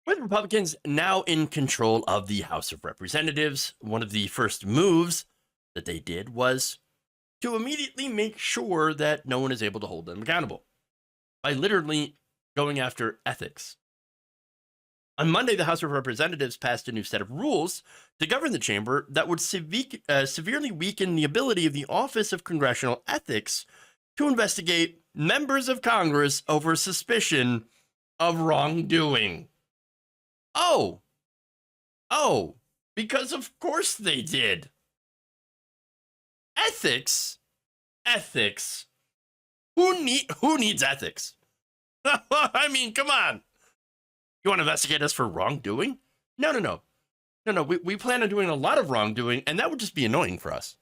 With Republicans now in control of the House of Representatives, one of the first moves that they did was to immediately make sure that no one is able to hold them accountable by literally going after ethics. On Monday, the House of Representatives passed a new set of rules to govern the chamber that would severely weaken the ability of the Office of Congressional Ethics to investigate members of Congress over suspicion of wrongdoing. Oh, because of course they did. Ethics? Ethics? Who needs ethics? I mean, come on. You want to investigate us for wrongdoing? No. We plan on doing a lot of wrongdoing, and that would just be annoying for us.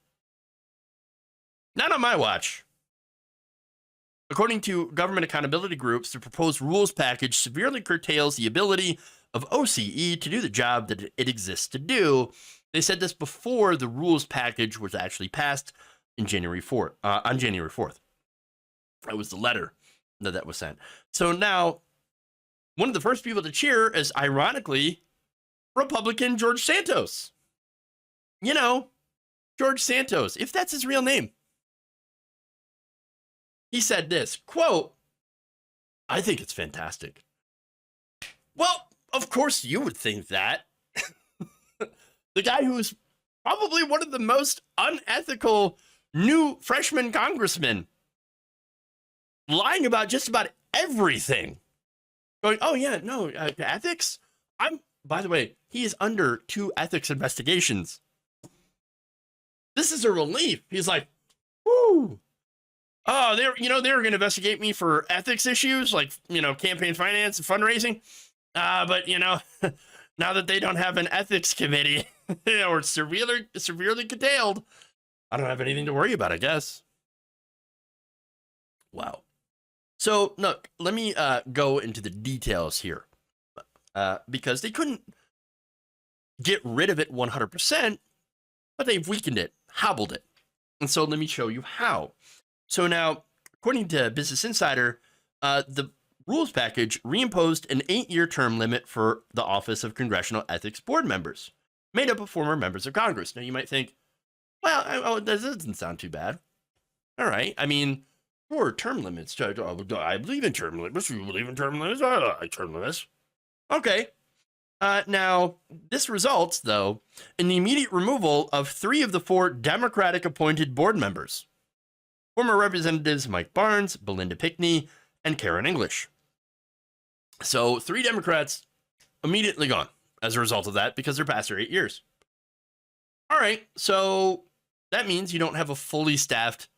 Not on my watch. According to government accountability groups, the proposed rules package severely curtails the ability of OCE to do the job that it exists to do. They said this before the rules package was actually passed on January 4th. That was the letter that was sent. So now, one of the first people to cheer is, ironically, Republican George Santos. You know, George Santos, if that's his real name. He said this, quote, "I think it's fantastic." Well, of course you would think that. The guy who's probably one of the most unethical new freshman congressmen, lying about just about everything. Going, oh yeah, no, ethics? By the way, he is under 2 ethics investigations. This is a relief. He's like, whoo. Oh, they were going to investigate me for ethics issues, like, campaign finance and fundraising. But, now that they don't have an ethics committee or severely curtailed, I don't have anything to worry about, I guess. Wow. So, look, let me go into the details here, because they couldn't get rid of it 100%, but they've weakened it, hobbled it. And so let me show you how. So now, according to Business Insider, the rules package reimposed an 8-year term limit for the Office of Congressional Ethics board members, made up of former members of Congress. Now, you might think, well, that doesn't sound too bad. All right. I mean, for term limits, I believe in term limits. You believe in term limits? I like term limits. Okay. Now, this results, though, in the immediate removal of 3 of the 4 Democratic-appointed board members. Former Representatives Mike Barnes, Belinda Pickney, and Karen English. So 3 Democrats immediately gone as a result of that because they're past their 8 years. All right, so that means you don't have a fully staffed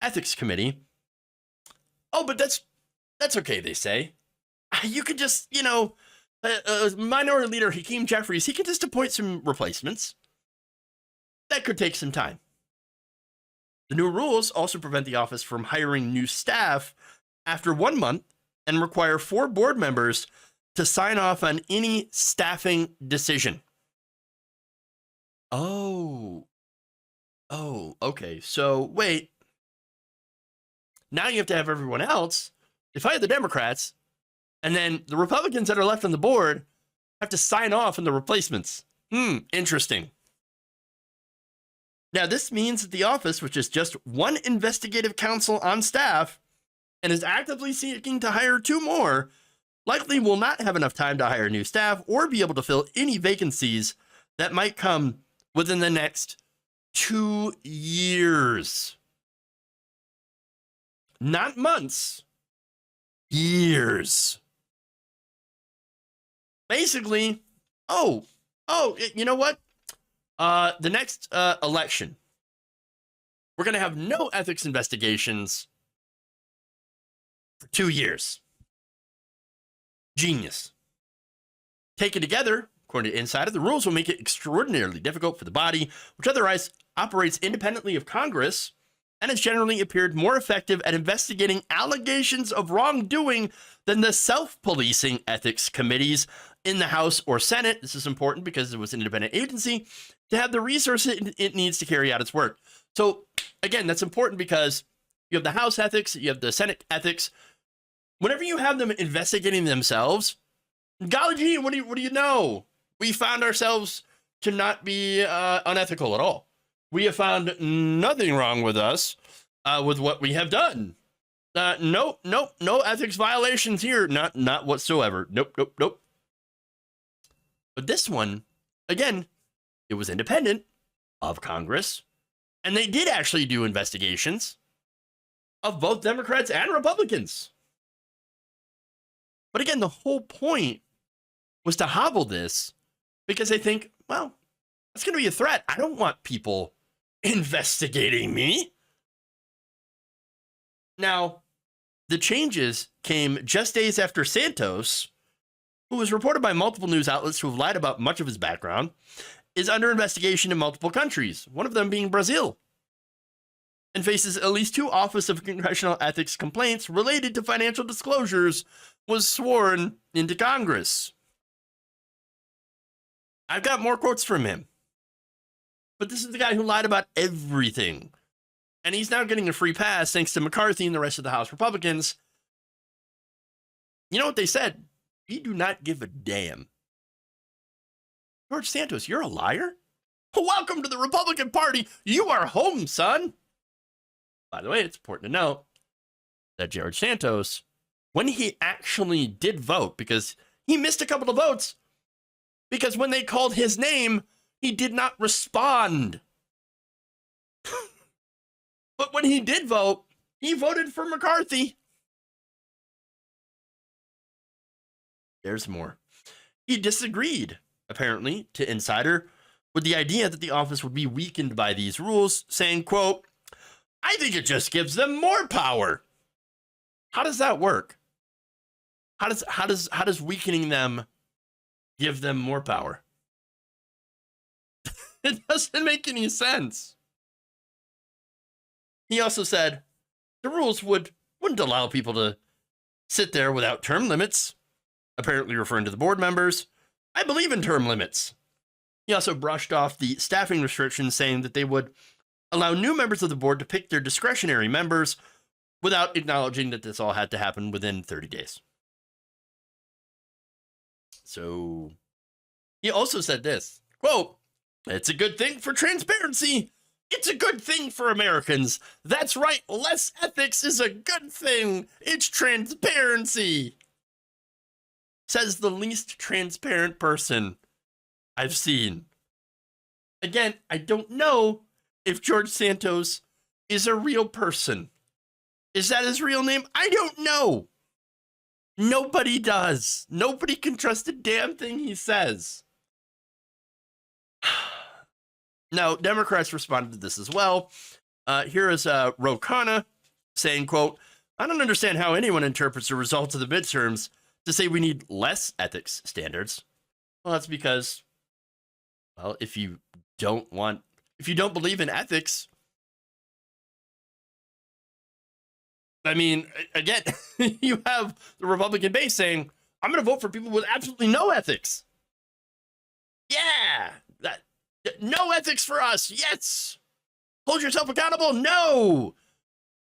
ethics committee. Oh, but that's okay, they say. You could just, Minority Leader Hakeem Jeffries, he could just appoint some replacements. That could take some time. The new rules also prevent the office from hiring new staff after 1 month and require 4 board members to sign off on any staffing decision. Oh, okay. So wait, now you have to have everyone else. If I had the Democrats, and then the Republicans that are left on the board have to sign off on the replacements. Interesting. Now, this means that the office, which is just 1 investigative counsel on staff and is actively seeking to hire 2 more, likely will not have enough time to hire new staff or be able to fill any vacancies that might come within the next 2 years. Not months, years. Basically, you know what? The next election, we're going to have no ethics investigations for 2 years. Genius. Taken together, according to Insider, the rules will make it extraordinarily difficult for the body, which otherwise operates independently of Congress and has generally appeared more effective at investigating allegations of wrongdoing than the self-policing ethics committees in the House or Senate. This is important because it was an independent agency to have the resources it needs to carry out its work. So again, that's important because you have the House ethics, you have the Senate ethics. Whenever you have them investigating themselves, Golly gee, what do you know? We found ourselves to not be unethical at all. We have found nothing wrong with us with what we have done. Nope, no ethics violations here, not whatsoever. Nope. But this one, again, it was independent of Congress, and they did actually do investigations of both Democrats and Republicans. But again, the whole point was to hobble this because they think, well, that's going to be a threat. I don't want people investigating me. Now, the changes came just days after Santos, who was reported by multiple news outlets to have lied about much of his background, is under investigation in multiple countries, one of them being Brazil, and faces at least 2 Office of Congressional Ethics complaints related to financial disclosures, was sworn into Congress. I've got more quotes from him. But this is the guy who lied about everything. And he's now getting a free pass thanks to McCarthy and the rest of the House Republicans. You know what they said? We do not give a damn. George Santos, you're a liar? Welcome to the Republican Party. You are home, son. By the way, it's important to note that George Santos, when he actually did vote, because he missed a couple of votes, because when they called his name, he did not respond. But when he did vote, he voted for McCarthy. There's more. He disagreed, apparently, to Insider with the idea that the office would be weakened by these rules, saying, quote, I think it just gives them more power. How does that work? How does weakening them give them more power? It doesn't make any sense. He also said the rules wouldn't allow people to sit there without term limits, apparently referring to the board members. I believe in term limits. He also brushed off the staffing restrictions, saying that they would allow new members of the board to pick their discretionary members without acknowledging that this all had to happen within 30 days. So he also said this, quote, it's a good thing for transparency. It's a good thing for Americans. That's right. Less ethics is a good thing. It's transparency. Says the least transparent person I've seen. Again, I don't know if George Santos is a real person. Is that his real name? I don't know. Nobody does. Nobody can trust a damn thing he says. Now, Democrats responded to this as well. Here is Ro Khanna saying, quote, I don't understand how anyone interprets the results of the midterms to say we need less ethics standards. Well, that's because, well, if you don't believe in ethics, I mean, again, you have the Republican base saying, I'm going to vote for people with absolutely no ethics. Yeah, no ethics for us. Yes. Hold yourself accountable. No.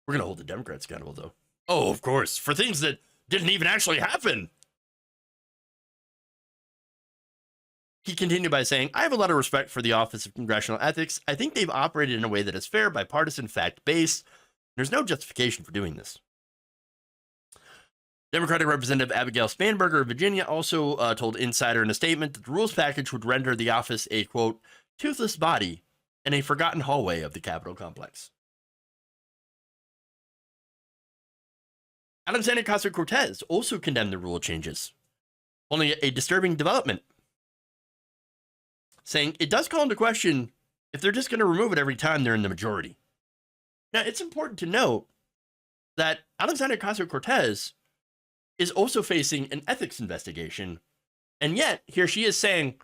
We're going to hold the Democrats accountable, though. Oh, of course, for things that didn't even actually happen. He continued by saying, I have a lot of respect for the Office of Congressional Ethics. I think they've operated in a way that is fair, bipartisan, fact-based. There's no justification for doing this. Democratic Representative Abigail Spanberger of Virginia also told Insider in a statement that the rules package would render the office a, quote, toothless body in a forgotten hallway of the Capitol complex. Alexandria Ocasio-Cortez also condemned the rule changes, only a disturbing development, saying it does call into question if they're just going to remove it every time they're in the majority. Now, it's important to note that Alexandria Ocasio-Cortez is also facing an ethics investigation, and yet here she is saying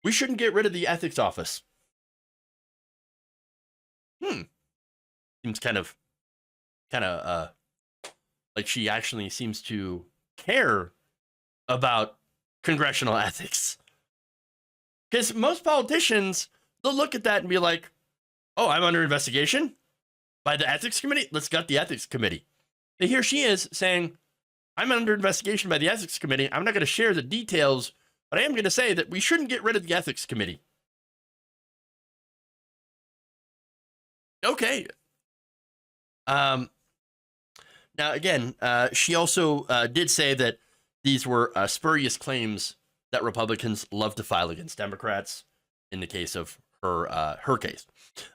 we shouldn't get rid of the ethics office. Seems kind of like she actually seems to care about congressional ethics. Because most politicians, they'll look at that and be like, oh, I'm under investigation by the ethics committee. Let's gut the ethics committee. And here she is saying, I'm under investigation by the ethics committee. I'm not going to share the details, but I am going to say that we shouldn't get rid of the ethics committee. Okay. Now, again, she also did say that these were spurious claims that Republicans love to file against Democrats in the case of her case.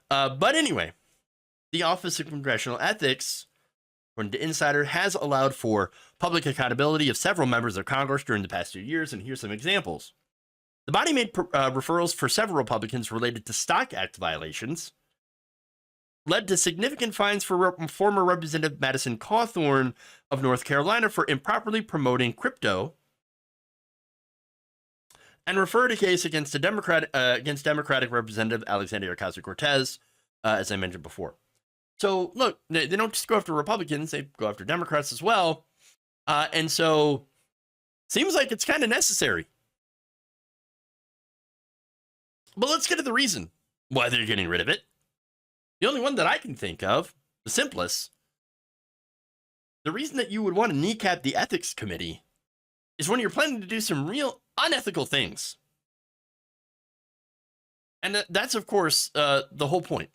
But anyway, the Office of Congressional Ethics, according to Insider, has allowed for public accountability of several members of Congress during the past 2 years, and here's some examples. The body made referrals for several Republicans related to Stock Act violations, led to significant fines for former Representative Madison Cawthorn of North Carolina for improperly promoting crypto, and referred a case against Democratic Representative Alexandria Ocasio-Cortez, as I mentioned before. So, look, they don't just go after Republicans, they go after Democrats as well. And so, seems like it's kind of necessary. But let's get to the reason why they're getting rid of it. The only one that I can think of, the simplest, the reason that you would want to kneecap the ethics committee is when you're planning to do some real unethical things. And that's, of course, the whole point.